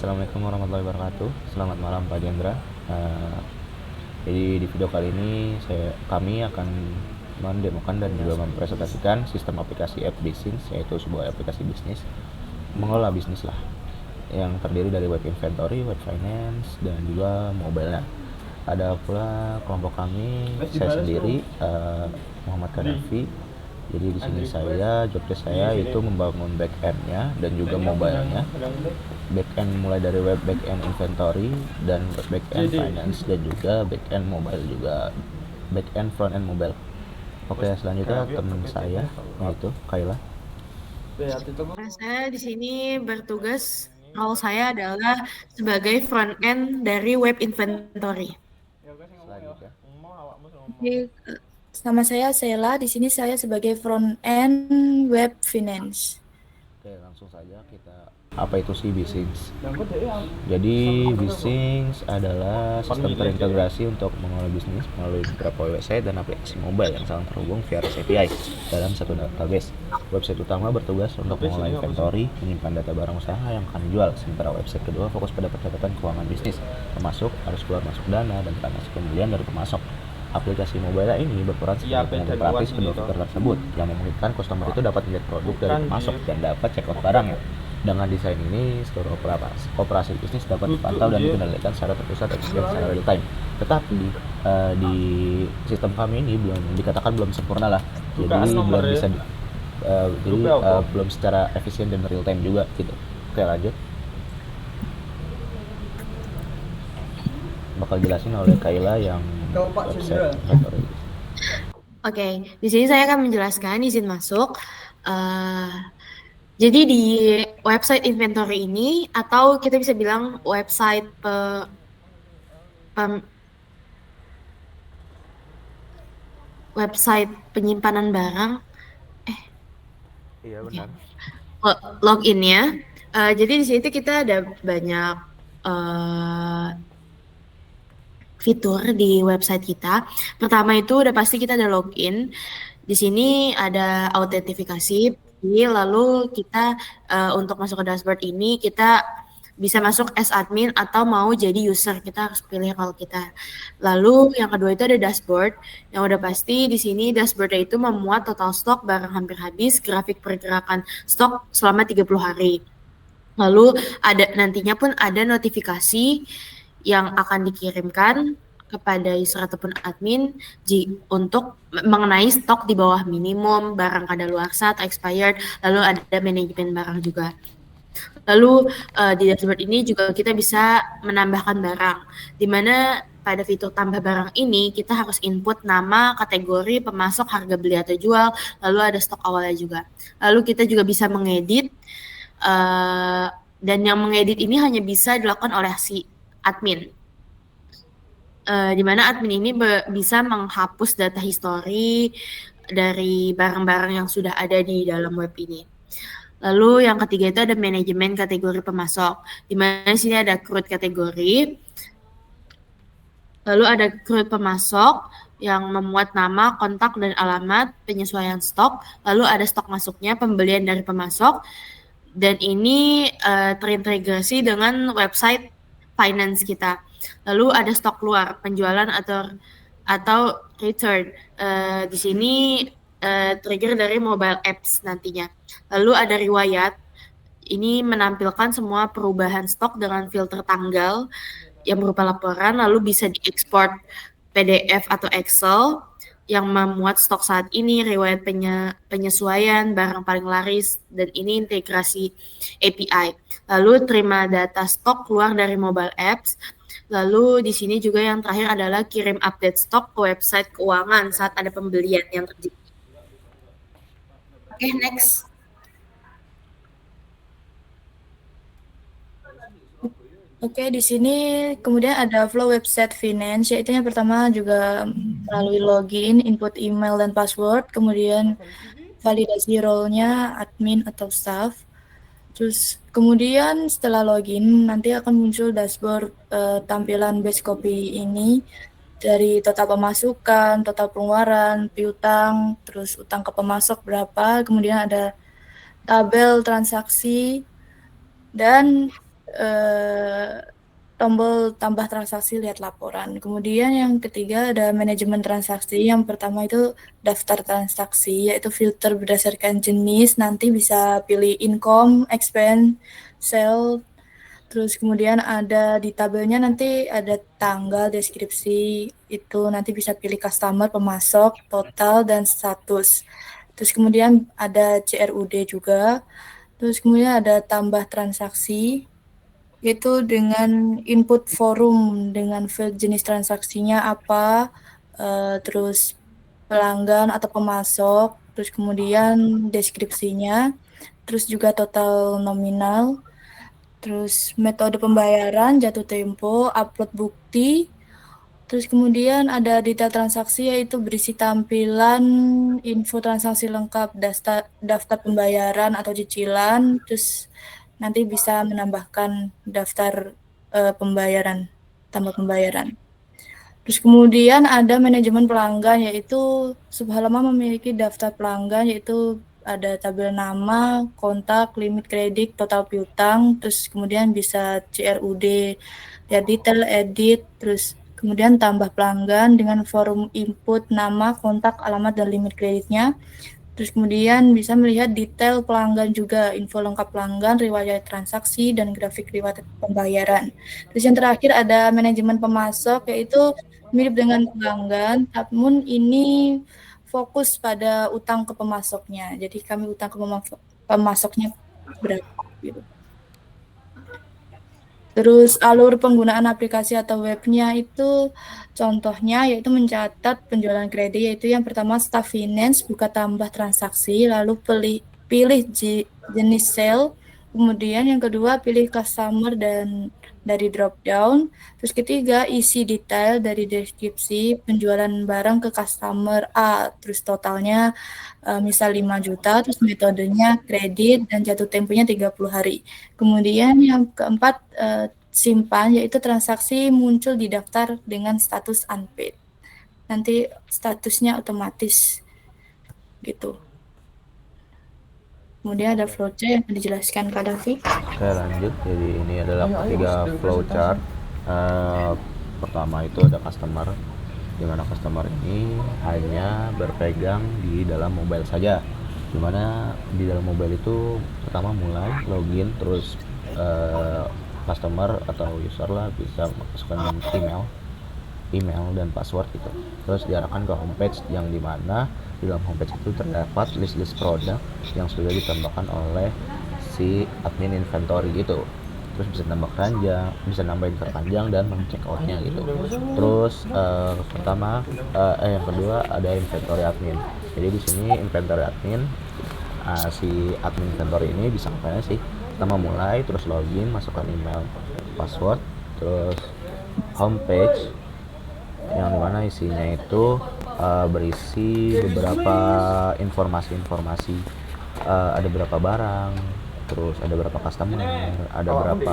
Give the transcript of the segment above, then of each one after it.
Assalamualaikum warahmatullahi wabarakatuh. Selamat malam Pak Jendra. Eh, jadi di video kali ini kami akan mendemokan dan juga mempresentasikan sistem aplikasi app Bisnis, yaitu sebuah aplikasi bisnis mengelola bisnis lah, yang terdiri dari web inventory, web finance, dan juga mobile-nya. Ada pula kelompok kami, saya sendiri, Muhammad Kanafi. Jadi di sini job desk saya itu membangun back end-nya dan juga mobile-nya. Back end mulai dari web back end inventory dan back end finance, dan juga back end mobile, juga back end front end mobile. Oke, selanjutnya teman saya yaitu Kayla. Saya di sini bertugas, role saya adalah sebagai front end dari web inventory. Selanjutnya. Oke, sama saya Sheila. Di sini saya sebagai front end web finance. Oke, langsung saja kita. Apa itu sih Bisings? Jadi Bisings adalah sistem terintegrasi untuk mengelola bisnis melalui beberapa website dan aplikasi mobile yang saling terhubung via REST API dalam satu database. Website utama bertugas untuk mengelola inventory, menyimpan data barang usaha yang akan dijual, sementara website kedua fokus pada pencatatan keuangan bisnis, termasuk arus keluar masuk dana dan transaksi pembelian dari pemasok. Aplikasi mobile ini berperan sebagai penyedia praktis kedua fitur tersebut, yang memungkinkan customer itu dapat melihat produk dari pemasok dan dapat check out barangnya. Dengan desain ini, seluruh operasi bisnis dapat dipantau dan dikendalikan secara terpusat dan secara real time. Tetapi di sistem kami ini belum sempurna lah, jadi belum secara efisien dan real time juga gitu. Oke, lanjut. Bakal jelasin oleh Kayla yang website inventory. Oke, di sini saya akan menjelaskan izin masuk. Jadi di website inventory ini, atau kita bisa bilang website website penyimpanan barang, Iya, benar. loginnya. Jadi di sini kita ada banyak fitur di website kita. Pertama itu udah pasti kita ada login. Di sini ada autentifikasi. Lalu kita untuk masuk ke dashboard ini kita bisa masuk as admin atau mau jadi user, kita harus pilih kalau kita. Lalu yang kedua itu ada dashboard. Yang udah pasti di sini dashboard itu memuat total stok barang hampir habis, grafik pergerakan stok selama 30 hari. Lalu nantinya pun ada notifikasi yang akan dikirimkan kepada user ataupun admin untuk mengenai stok di bawah minimum, barang kadaluarsa atau expired, lalu ada manajemen barang juga. Lalu di dashboard ini juga kita bisa menambahkan barang, di mana pada fitur tambah barang ini kita harus input nama, kategori, pemasok, harga beli atau jual, lalu ada stok awalnya juga. Lalu kita juga bisa mengedit, dan yang mengedit ini hanya bisa dilakukan oleh si admin. Di mana admin ini bisa menghapus data histori dari barang-barang yang sudah ada di dalam web ini. Lalu yang ketiga itu ada manajemen kategori pemasok, di mana di sini ada CRUD kategori. Lalu ada CRUD pemasok yang memuat nama, kontak, dan alamat, penyesuaian stok. Lalu ada stok masuknya, pembelian dari pemasok. Dan ini terintegrasi dengan website finance kita. Lalu ada stok keluar, penjualan atau return. Di sini trigger dari mobile apps nantinya. Lalu ada riwayat, ini menampilkan semua perubahan stok dengan filter tanggal yang berupa laporan, lalu bisa diekspor PDF atau Excel yang memuat stok saat ini, riwayat penyesuaian, barang paling laris, dan ini integrasi API. Lalu terima data stok keluar dari mobile apps. Lalu di sini juga yang terakhir adalah kirim update stok ke website keuangan saat ada pembelian yang terjadi. Oke, next. Oke, di sini kemudian ada flow website finance, yaitu yang pertama juga melalui login, input email dan password, kemudian validasi role-nya admin atau staff. Terus kemudian setelah login nanti akan muncul dashboard tampilan base copy ini dari total pemasukan, total pengeluaran, piutang, terus utang ke pemasok berapa, kemudian ada tabel transaksi dan tombol tambah transaksi lihat laporan. Kemudian yang ketiga ada manajemen transaksi. Yang pertama itu daftar transaksi, yaitu filter berdasarkan jenis. Nanti bisa pilih income, expense, sell. Terus kemudian ada di tabelnya nanti ada tanggal, deskripsi. Itu nanti bisa pilih customer, pemasok, total, dan status. Terus kemudian ada CRUD juga. Terus kemudian ada tambah transaksi, yaitu dengan input forum dengan field jenis transaksinya apa, terus pelanggan atau pemasok, terus kemudian deskripsinya, terus juga total nominal, terus metode pembayaran, jatuh tempo, upload bukti, terus kemudian ada detail transaksi yaitu berisi tampilan info transaksi lengkap, daftar pembayaran atau cicilan, terus nanti bisa menambahkan daftar pembayaran, tambah pembayaran. Terus kemudian ada manajemen pelanggan yaitu Subhalama memiliki daftar pelanggan yaitu ada tabel nama, kontak, limit kredit, total piutang, terus kemudian bisa CRUD, lihat detail, edit, terus kemudian tambah pelanggan dengan forum input nama, kontak, alamat, dan limit kreditnya. Terus kemudian bisa melihat detail pelanggan juga, info lengkap pelanggan, riwayat transaksi, dan grafik riwayat pembayaran. Terus yang terakhir ada manajemen pemasok, yaitu mirip dengan pelanggan, namun ini fokus pada utang ke pemasoknya. Jadi kami utang ke pemasoknya berapa gitu. Terus alur penggunaan aplikasi atau webnya itu contohnya yaitu mencatat penjualan kredit, yaitu yang pertama staff finance, buka tambah transaksi, lalu pilih jenis sale, kemudian yang kedua pilih customer dan dari drop down, terus ketiga isi detail dari deskripsi penjualan barang ke customer A, terus totalnya misal 5 juta, terus metodenya kredit dan jatuh temponya 30 hari. Kemudian yang keempat simpan, yaitu transaksi muncul di daftar dengan status unpaid. Nanti statusnya otomatis gitu. Kemudian ada flowchart yang dijelaskan Kak Davi. Oke, lanjut. Jadi ini adalah ketiga flowchart. Pertama itu ada customer, di mana customer ini hanya berpegang di dalam mobile saja. Di mana di dalam mobile itu pertama mulai login, terus customer atau user lah bisa masukkan email dan password gitu. Terus diarahkan ke homepage yang dimana di dalam homepage itu terdapat list-list produk yang sudah ditambahkan oleh si admin inventory gitu. Terus bisa nambah keranjang, bisa nambahin keranjang dan mengcek outnya gitu. Terus yang kedua ada inventory admin. Jadi di sini inventory admin, si admin inventory ini bisa ngapain sih? Pertama mulai, terus login, masukkan email, password, terus homepage yang dimana isinya itu berisi beberapa informasi-informasi, ada berapa barang, terus ada berapa customer, ada berapa,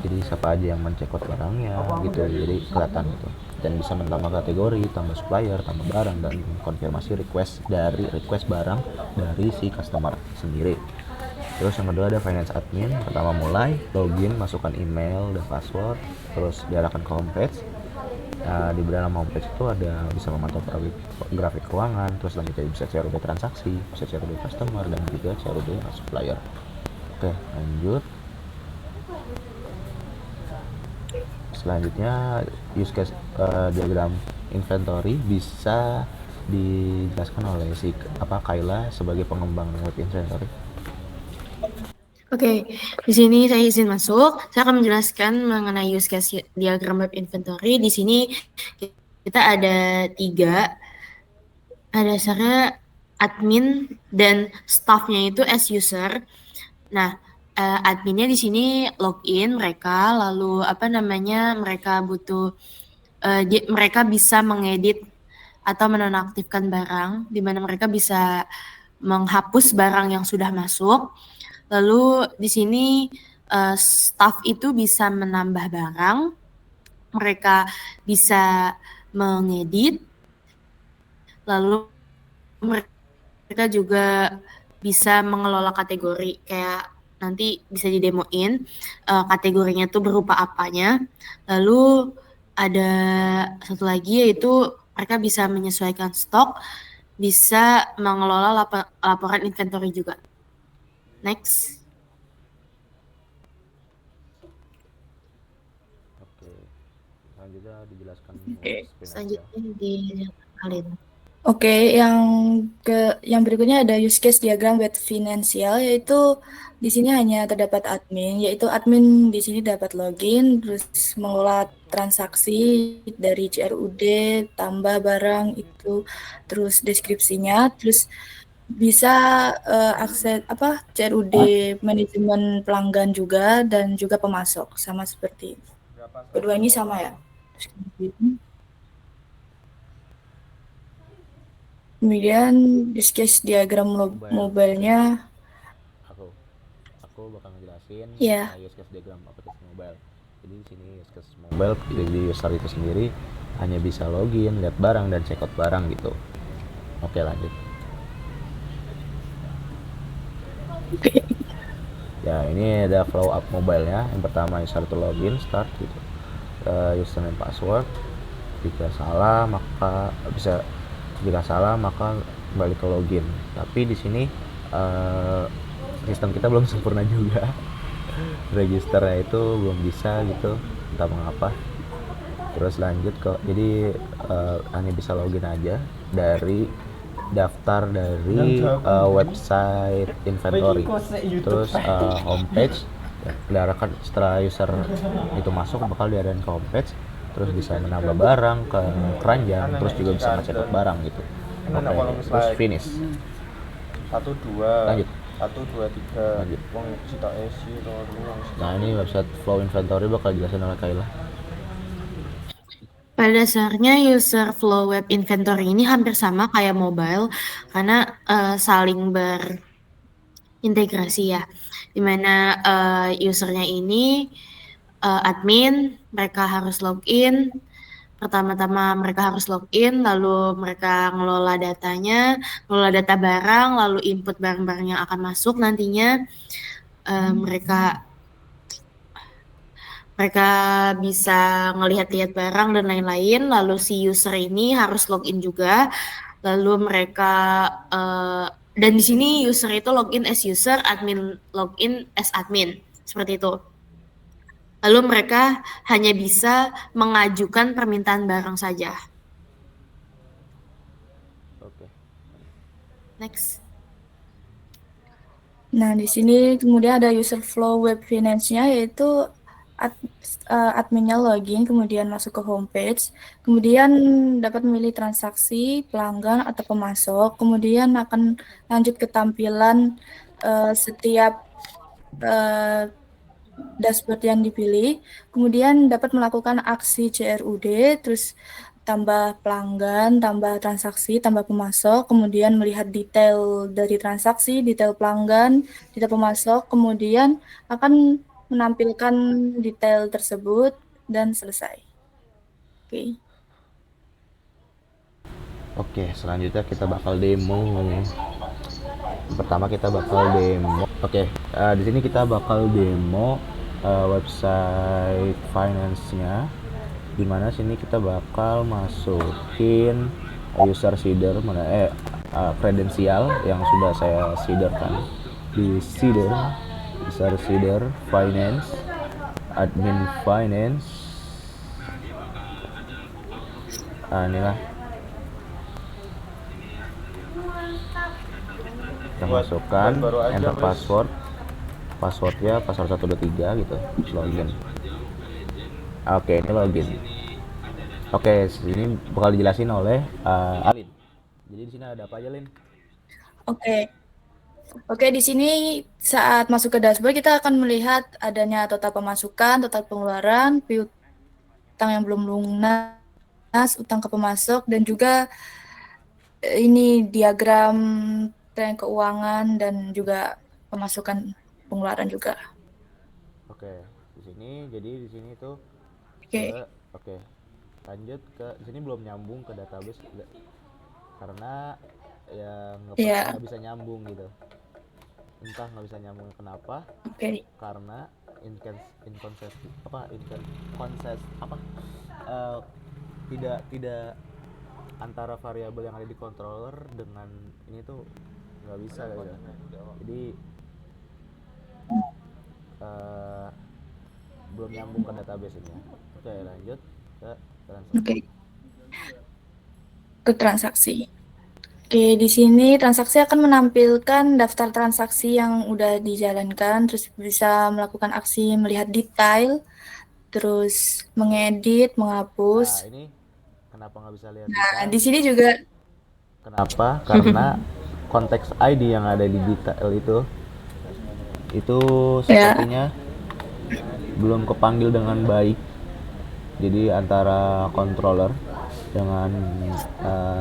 jadi siapa aja yang mencekot barangnya gitu, jadi kelihatan gitu. Dan bisa menambah kategori, tambah supplier, tambah barang, dan konfirmasi request barang dari si customer sendiri. Terus yang kedua ada finance admin. Pertama mulai login, masukkan email dan password, terus diarahkan ke homepage. Di dalam homepage itu ada bisa memantau grafik keuangan, terus selanjutnya bisa CRUD transaksi, bisa CRUD customer, dan juga CRUD supplier. Oke, lanjut. Selanjutnya use case diagram inventory bisa dijelaskan oleh si Kayla sebagai pengembang web inventory. Oke, di sini saya izin masuk. Saya akan menjelaskan mengenai use case diagram web inventory. Di sini kita ada 3. Ada dasarnya admin dan staffnya itu as user. Nah, adminnya di sini login mereka, lalu mereka butuh mereka bisa mengedit atau menonaktifkan barang, di mana mereka bisa menghapus barang yang sudah masuk. Lalu di sini staff itu bisa menambah barang, mereka bisa mengedit, lalu mereka juga bisa mengelola kategori kayak nanti bisa didemoin kategorinya tuh berupa apanya. Lalu ada satu lagi yaitu mereka bisa menyesuaikan stok, bisa mengelola laporan inventory juga. Next. Oke. Selanjutnya dijelaskan Oke, finansial. Selanjutnya dikenalin. Oke, yang berikutnya ada use case diagram web finansial, yaitu di sini hanya terdapat admin, yaitu admin di sini dapat login, terus mengelola transaksi dari CRUD, tambah barang itu, terus deskripsinya, terus bisa akses CRUD manajemen pelanggan juga dan juga pemasok, sama seperti kedua ini sama ya. Kemudian use case diagram mobile-nya Aku bakal ngejelasin ya. use case diagram aplikasi mobile. Jadi di sini use case mobile, jadi user itu sendiri hanya bisa login, lihat barang dan check out barang gitu. Oke, lanjut. Ya, ini ada flow up mobile-nya. Yang pertama user itu login, start gitu. Username password. Jika salah maka kembali ke login. Tapi di sini sistem kita belum sempurna juga. Registernya itu belum bisa gitu, entah mengapa. Terus lanjut ke, jadi hanya bisa login aja dari daftar dari website inventory, terus homepage diarahkan setelah user itu masuk bakal diarahin ke homepage, terus bisa menambah barang ke keranjang, terus juga bisa ngecek barang gitu. Oke, terus finish. 1 2 Lanjut. 1 2 3 Lanjut. wong sitoke Nah, ini website flow inventory bakal jelasin oleh Kayla. Pada dasarnya user flow web inventory ini hampir sama kayak mobile karena saling berintegrasi ya. Dimana usernya ini admin, mereka harus login. Pertama-tama mereka harus login, lalu mereka ngelola datanya, ngelola data barang, lalu input barang-barang yang akan masuk nantinya. Mereka bisa ngelihat-lihat barang dan lain-lain, lalu si user ini harus login juga, lalu mereka dan di sini user itu login as user, admin login as admin, seperti itu. Lalu mereka hanya bisa mengajukan permintaan barang saja. Oke. Next. Nah, di sini kemudian ada user flow web finance-nya, yaitu adminnya login, kemudian masuk ke homepage, kemudian dapat memilih transaksi, pelanggan, atau pemasok, kemudian akan lanjut ke tampilan setiap dashboard yang dipilih, kemudian dapat melakukan aksi CRUD, terus tambah pelanggan, tambah transaksi, tambah pemasok, kemudian melihat detail dari transaksi, detail pelanggan, detail pemasok, kemudian akan menampilkan detail tersebut dan selesai. Oke. Oke, selanjutnya kita bakal demo. Pertama kita bakal demo. Oke, di sini kita bakal demo website finance-nya. Dimana sini kita bakal masukin user seeder kredensial yang sudah saya seederkan di seeder, user seeder finance, admin finance. Inilah kita masukkan, enter passwordnya password 123 gitu, login. Oke, ini login. Oke, sini bakal dijelasin oleh Alin. Jadi di sini ada apa aja, Lin? Oke, di sini saat masuk ke dashboard kita akan melihat adanya total pemasukan, total pengeluaran, piutang yang belum lunas, utang ke pemasok, dan juga ini diagram tren keuangan dan juga pemasukan pengeluaran juga. Oke, di sini jadi di sini tuh Oke. oke. Lanjut ke di sini belum nyambung ke database karena ya nggak Ya. bisa nyambung gitu. entah nggak bisa nyambung kenapa, Oke. karena inconsistent apa inconsist apa eh, tidak antara variabel yang ada di controller dengan ini tuh nggak bisa gitu. Jadi eh, belum nyambung ke database ini ya. Oke, lanjut ke transaksi. Oke. Ke transaksi. Oke, di sini transaksi akan menampilkan daftar transaksi yang udah dijalankan, terus bisa melakukan aksi melihat detail, terus mengedit, Nah, menghapus. ini kenapa nggak bisa lihat Nah, detail? di sini juga Kenapa? Karena konteks ID yang ada di detail itu ya, sepertinya belum kepanggil dengan baik. Jadi antara controller dengan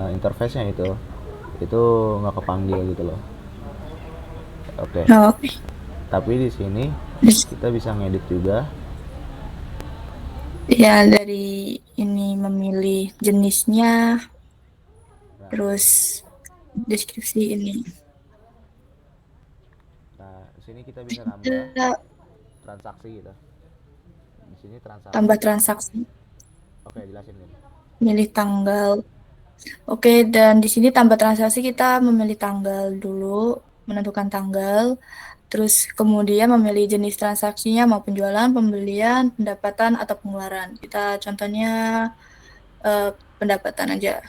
interface-nya itu nggak kepanggil gitu loh. Oke. oke. Tapi di sini Terus, kita bisa ngedit juga. ya dari ini memilih jenisnya, Nah, terus deskripsi ini. di sini kita bisa nambah Kita transaksi gitu. Di sini transaksi. tambah transaksi, Oke, jelasin Lin. milih tanggal. Oke, dan di sini tambah transaksi kita memilih tanggal dulu, menentukan tanggal, terus kemudian memilih jenis transaksinya mau penjualan, pembelian, pendapatan, atau pengeluaran. Kita contohnya pendapatan aja.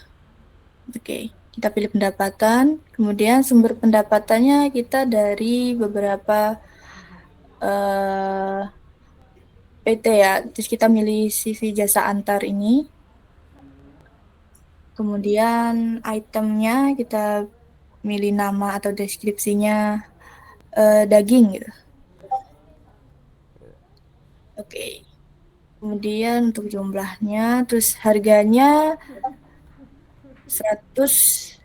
Oke, kita pilih pendapatan, kemudian sumber pendapatannya kita dari beberapa PT ya. Terus kita milih CV jasa antar ini. Kemudian itemnya kita milih nama atau deskripsinya daging gitu. Oke. Kemudian untuk jumlahnya, terus harganya 100.000.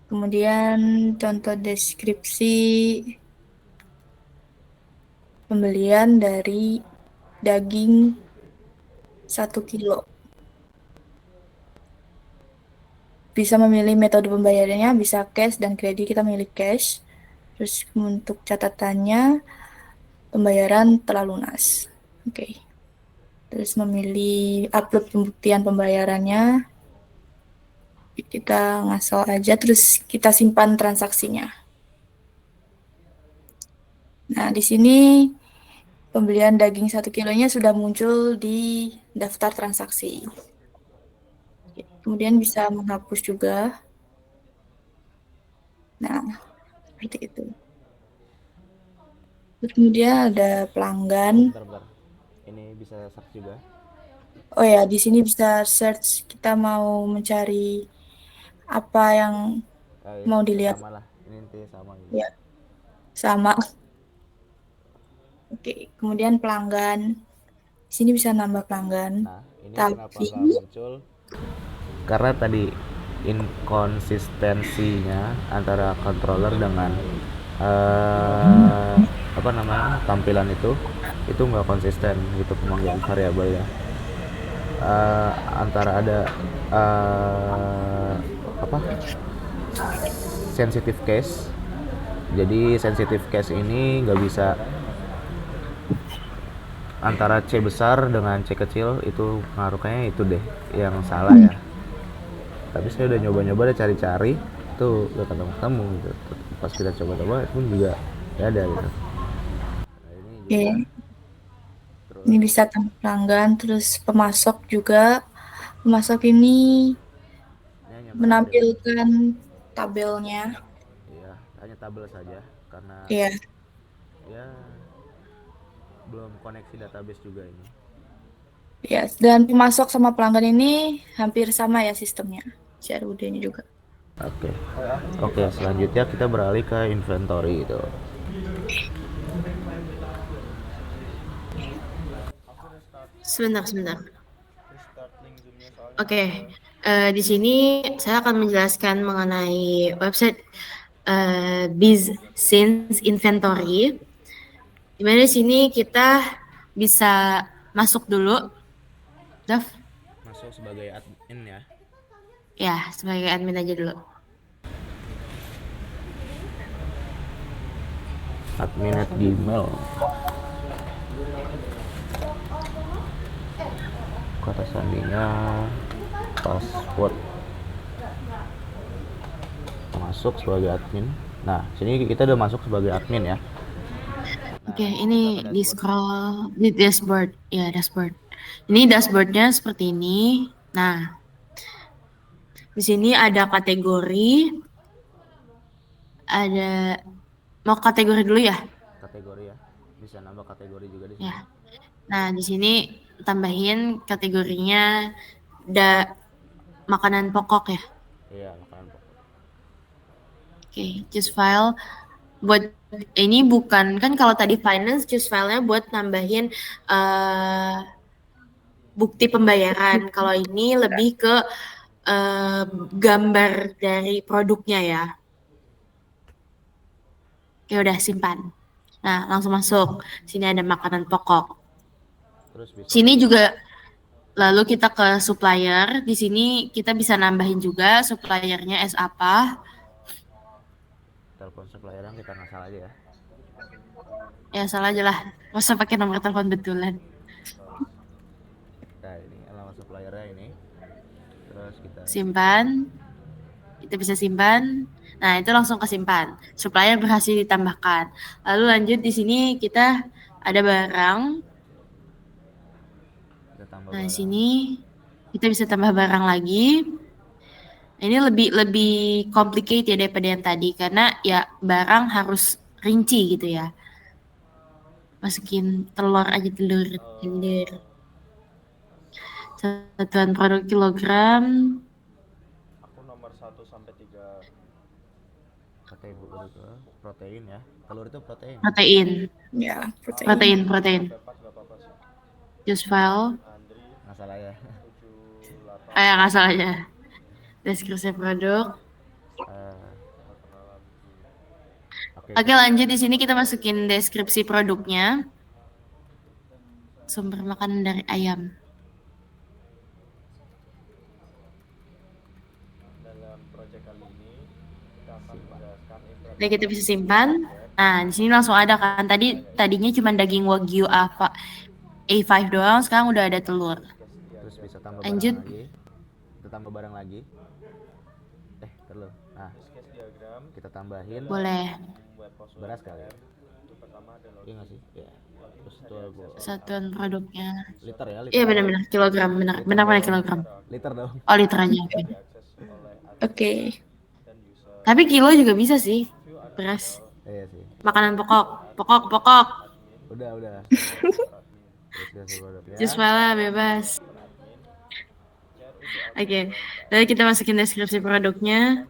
Kemudian contoh deskripsi pembelian dari daging 1 kilo. Bisa memilih metode pembayarannya, bisa cash dan kredit, kita milih cash. Terus untuk catatannya, pembayaran telah lunas. Oke. Terus memilih upload pembuktian pembayarannya. Kita ngasal aja, terus kita simpan transaksinya. Nah, di sini pembelian daging 1 kilonya sudah muncul di daftar transaksi. Kemudian bisa menghapus juga. Nah, seperti itu. Terus kemudian ada pelanggan. Bentar. Ini bisa search juga. Oh ya, di sini bisa search, kita mau mencari apa yang mau dilihat. Sama lah, ini intinya sama gitu. Ya, sama. Oke, kemudian pelanggan. Di sini bisa nambah pelanggan. Nah, ini kenapa Tapi nggak muncul? Karena tadi inkonsistensinya antara controller dengan apa namanya tampilan itu nggak konsisten gitu pemanggilan variabelnya. Antara ada apa sensitive case. Jadi sensitive case ini nggak bisa antara C besar dengan C kecil itu ngaruhnya itu deh yang salah ya. Tapi saya udah nyoba-nyoba udah cari-cari itu udah ketemu gitu. Pas kita coba-coba pun juga ya ada gitu. Nah, ini juga. Oke. Terus Ini bisa tambah pelanggan, terus pemasok juga. Pemasok ini menampilkan tabelnya. Iya, hanya tabel saja karena Ya, ya belum koneksi database juga ini. ya. Dan pemasok sama pelanggan ini hampir sama ya sistemnya. CRUD-nya juga. Oke, selanjutnya kita beralih ke inventory itu. Sebentar. Oke, di sini saya akan menjelaskan mengenai website BizSense Inventory. Di mana di sini kita bisa masuk dulu, Dav. Masuk sebagai admin ya. Ya, sebagai admin aja dulu. admin@gmail. Kata sandinya password. Masuk sebagai admin. Nah, sini kita udah masuk sebagai admin ya. Oke, ini di scroll di dashboard. Ya, dashboard. Ini dashboardnya seperti ini. Nah, di sini ada kategori. Ada mau kategori dulu ya? Kategori ya. Bisa nambah kategori juga di sini. Ya. Nah, di sini tambahin kategorinya makanan pokok ya. Iya, makanan pokok. Oke, choose file. Buat ini bukan kan kalau tadi finance choose filenya buat nambahin bukti pembayaran. Kalau ini lebih ke gambar dari produknya ya. Ya udah simpan. Nah, langsung masuk. Sini ada makanan pokok. Terus bisa Sini juga lalu kita ke supplier. Di sini kita bisa nambahin juga suppliernya S apa. telepon supplier yang kita ngasal aja ya. Ya salah aja lah. Nggak usah pakai nomor telepon betulan. Nah, ini alamat suppliernya ini. Terus kita Simpan. Kita bisa simpan. Nah, itu langsung kesimpan. Supplier berhasil ditambahkan. Lalu lanjut di sini kita ada barang. tambah Nah, di barang. sini kita bisa tambah barang lagi. Ini lebih complicated ya daripada yang tadi karena ya barang harus rinci gitu ya. Masukin telur aja telur. Satuan produk kilogram. Aku nomor 1 sampai 3. Kategori protein ya. Telur itu protein. Protein. Ya, protein. Protein. Sampai 4 enggak apa-apa sih. Use file. Andri Nggak salah ya. 78 Nggak salah aja. Deskripsi produk. perkenalan. Oke, lanjut di sini kita masukin deskripsi produknya. Sumber makanan dari ayam. Dalam proyek kali ini kita akan menjelaskan Oke, kita bisa simpan. Nah, di sini langsung ada kan. Tadinya cuma daging wagyu A5 doang, sekarang udah ada telur. Terus bisa tambah Lanjut. barang lagi. Kita tambah barang lagi. Telur. Nah, sketch diagram kita tambahin Boleh. web post beras kali. Itu pertama adalah Iya nggak sih? Iya. Terus itu Satuan produknya. liter ya, liter. Iya benar-benar kilogram, benar kilogram. Liter dong. Oh liter aja. Oke. diakses oleh Oke. dan user. Tapi kilo juga bisa sih. Beras. Iya sih. Makanan pokok. Udah. Terus kita produknya. Just malah bebas. Oke, lalu kita masukin deskripsi produknya.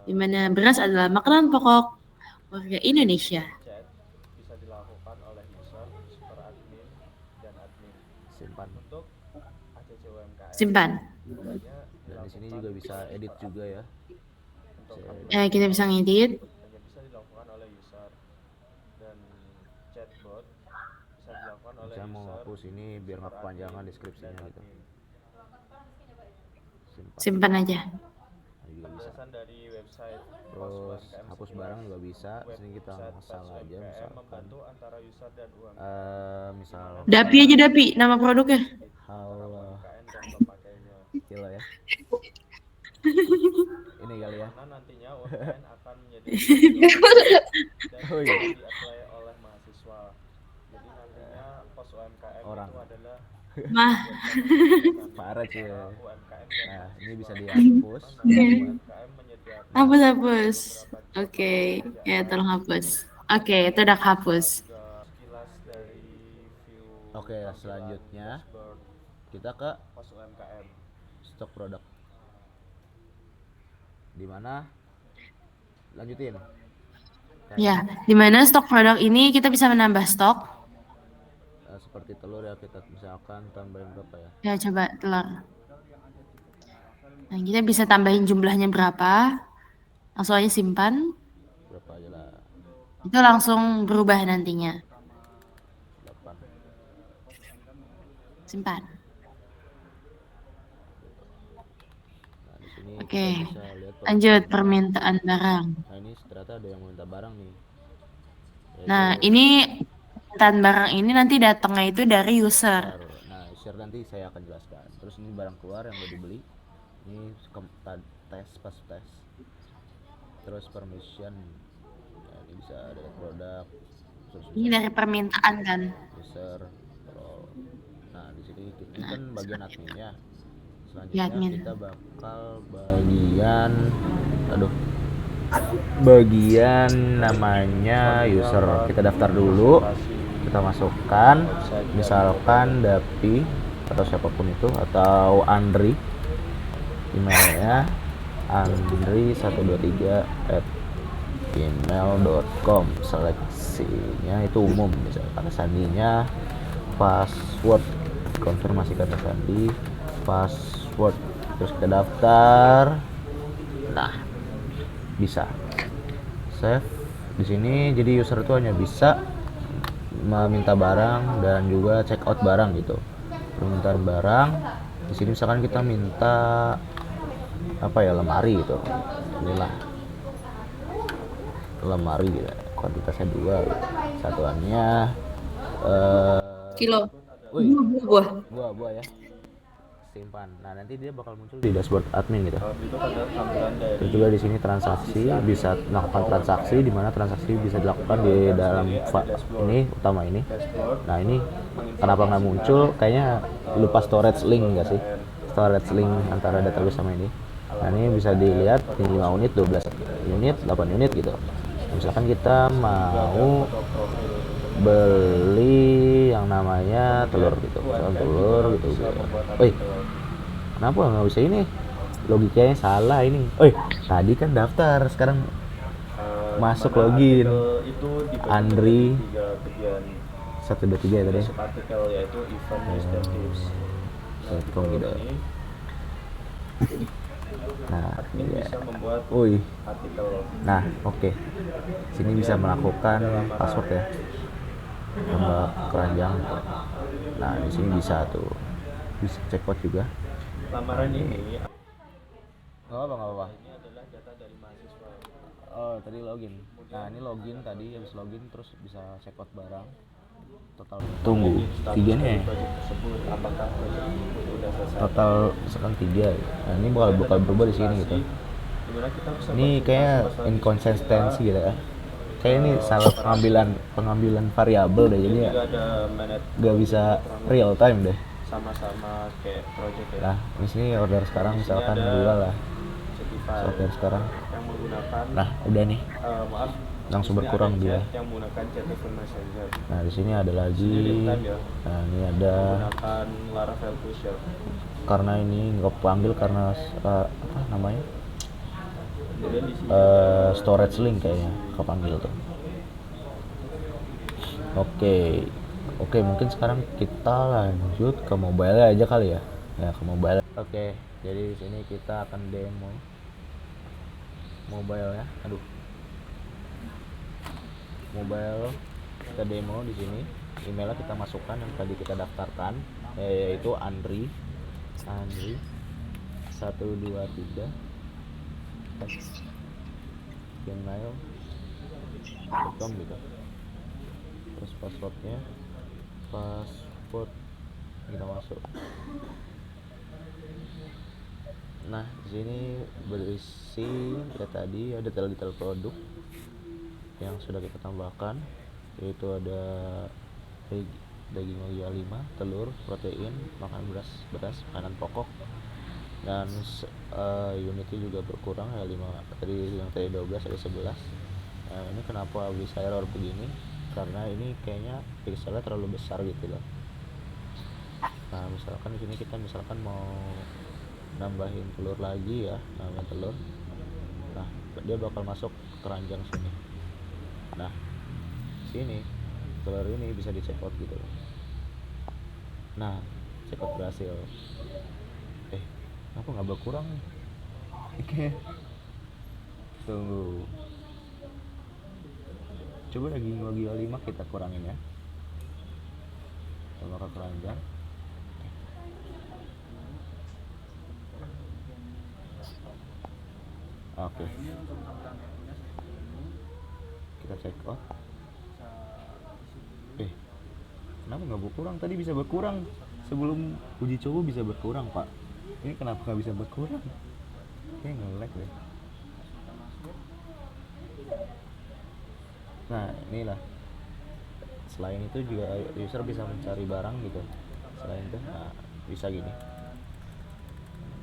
Di mana beras adalah makanan pokok warga Indonesia. Chat bisa dilakukan oleh user, super admin, dan admin. Simpan. Untuk ACC UMKM Simpan. Dan di sini juga bisa edit juga ya. Kita bisa ngedit. hanya bisa dilakukan oleh user, dan chatbot bisa dilakukan oleh Saya mau user. hapus ini biar nggak kepanjangan deskripsinya gitu. Simpan aja. Nah, juga bisa. Penjelasan dari website Terus hapus barang juga bisa. Sini kita ngasal aja misalkan. membantu antara user dan UMKM Misal Dapi aja Dapi nama produknya. halo dan pemakainya. kilo ya. Ini kali ya. Karena nantinya UMKM akan menjadi dan Oh iya. di-apply oleh mahasiswa. Jadi nantinya pos UMKM Orang. itu adalah Mah. Parah cuy. UMKM dan Nah, ini bisa dihapus. UMKM menyediakan Hapus. Oke, ya tolong hapus. Oke, itu udah hapus. sekilas dari view Oke, selanjutnya dashboard kita ke pos UMKM. stok produk. Di mana? Lanjutin. Ya, di mana stok produk ini kita bisa menambah stok. Seperti telur ya, kita misalkan tambahin berapa ya? Ya, coba telur. Nah, kita bisa tambahin jumlahnya berapa. Langsung aja simpan. Berapa aja lah? Itu langsung berubah nantinya. 8. Simpan. Nah, di sini Oke. kita bisa lihat Lanjut permintaan barang. Nah, ini ternyata ada yang minta barang nih. Nah, Yaitu ini permintaan barang ini nanti datangnya itu dari user. Nah, share nanti saya akan jelaskan. Terus ini barang keluar yang udah dibeli. Ini tes pas tes. Terus permission. Ya, ini bisa dari produk. Terus Ini bisa dari permintaan kan. user, role. Nah, di sini ini kan bagian adminnya. Ya, Selanjutnya admin. kita bakal bagian namanya user. Kita daftar dulu. Kita masukkan misalkan Dapi atau siapapun itu atau Andri, emailnya andri123@gmail.com. Seleksinya itu umum, misalkan sandinya password, konfirmasi kata sandi, password, terus kita daftar. Nah, bisa save di sini. Jadi user itu hanya bisa meminta barang dan juga check out barang gitu. Permintaan barang di sini misalkan kita minta apa ya, lemari gitu. Inilah lemari gitu. Kuantitasnya 2 gitu. Satuannya Kilo. wih, Buah. buah ya. Simpan. Nah, nanti dia bakal muncul di dashboard admin gitu. Itu ada tampilan dari Terus juga di sini transaksi, bisa melakukan transaksi, di mana transaksi bisa dilakukan di dalam ini utama ini. dashboard. Nah, ini kenapa nggak muncul? Kayaknya lupa storage link nggak sih? Storage link antara database sama ini. Nah, ini bisa dilihat ini 5 unit, 12 unit, 8 unit gitu. Misalkan kita mau beli yang namanya telur gitu, misalkan telur gitu. Wih, kenapa nggak bisa ini? Logikanya salah ini. Tadi kan daftar, sekarang masuk Mana login. artikel itu dibagi Andri menjadi 123 ya tadi. tiga artikel, yaitu event, news, dan tips. Satu gitu. Ini Nah, admin ya. bisa membuat Wih. artikel. Nah, oke. Sini bisa melakukan password ya. Tambah keranjang. Nah, di sini bisa tuh. Bisa checkpoint juga. Lamaran ini Nggak apa-apa. ini adalah data dari mahasiswa. Oh, tadi login. Nah, ini login tadi, habis login terus bisa checkpoint barang. Total tunggu. 3 nih. Proyek tersebut, apakah proyek itu sudah selesai? Total misalkan 3. Nah, ini bakal berubah di sini gitu. Dimana kita bisa Ini kayak inkonsistensi gitu ya. Kayak ini salah pengambilan variabel deh, jadi ya juga ada manage nggak bisa real time deh. sama-sama kayak proyek ya. Nah, di sini order sekarang Di sini misalkan ada 2 lah. Certified Order sekarang. yang menggunakan Nah, udah nih. maaf, Langsung di sini berkurang ada dia. chat yang menggunakan certified messenger. Nah, di sini ada lagi. Ini real time ya. Nah, ini ada Menggunakan Laravel Pusher. karena ini nggak panggil karena apa namanya? Kemudian di sini Storage link kayaknya kepanggil tuh. Oke, mungkin sekarang kita lanjut ke mobile aja kali ya. Ya, ke mobile. Oke, jadi di sini kita akan demo mobile ya. Mobile kita demo di sini. Emailnya kita masukkan yang tadi kita daftarkan, yaitu Andri 123 gmail.com gitu. Terus password kita masuk. Nah, di sini berisi kayak tadi ada detail-detail produk yang sudah kita tambahkan, yaitu ada daging Oya 5, telur, protein, makan beras, makanan pokok, dan unitnya juga berkurang ya 5, yang tadi 12 ada 11. Nah, ini kenapa bisa error begini? Karena ini kayaknya pixelnya terlalu besar gitu loh. Nah, misalkan di sini kita mau nambahin telur lagi ya, nambahin telur. Nah, dia bakal masuk keranjang sini. Nah, sini telur ini bisa di check out gitu. Nah, check out berhasil. Kenapa nggak berkurang nih? Oke, tunggu. Coba daging Wagyu 5 kita kurangin ya. Tambah ke keranjang. Oke. Kita check out. Kenapa nggak berkurang? Tadi bisa berkurang sebelum uji coba, bisa berkurang pak. Ini kenapa nggak bisa berkurang? Kayak nge-lag deh. Nah inilah, selain itu juga user bisa mencari barang gitu. Selain itu nah, bisa gini.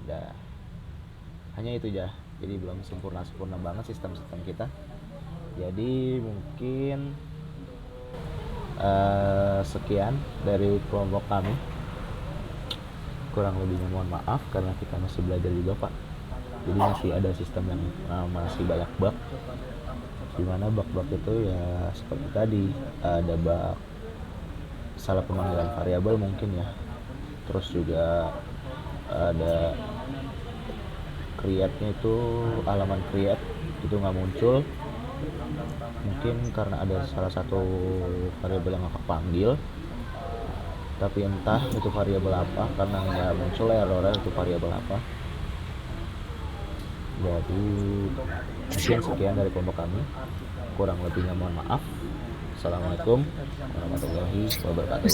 Dah, hanya itu aja. Jadi belum sempurna banget sistem kita. Jadi mungkin sekian dari kelompok kami. Kurang lebihnya mohon maaf karena kita masih belajar juga pak. Jadi masih ada sistem yang masih banyak bug. Dimana bug-bug itu ya seperti tadi, ada bug salah pemanggilan variabel mungkin ya. Terus juga ada create-nya itu, halaman create itu nggak muncul, mungkin karena ada salah satu variabel yang nggak kepanggil, tapi entah itu variabel apa, karena nggak muncul error itu variabel apa. Jadi mungkin sekian dari kelompok kami, kurang lebihnya mohon maaf. Assalamualaikum warahmatullahi wabarakatuh.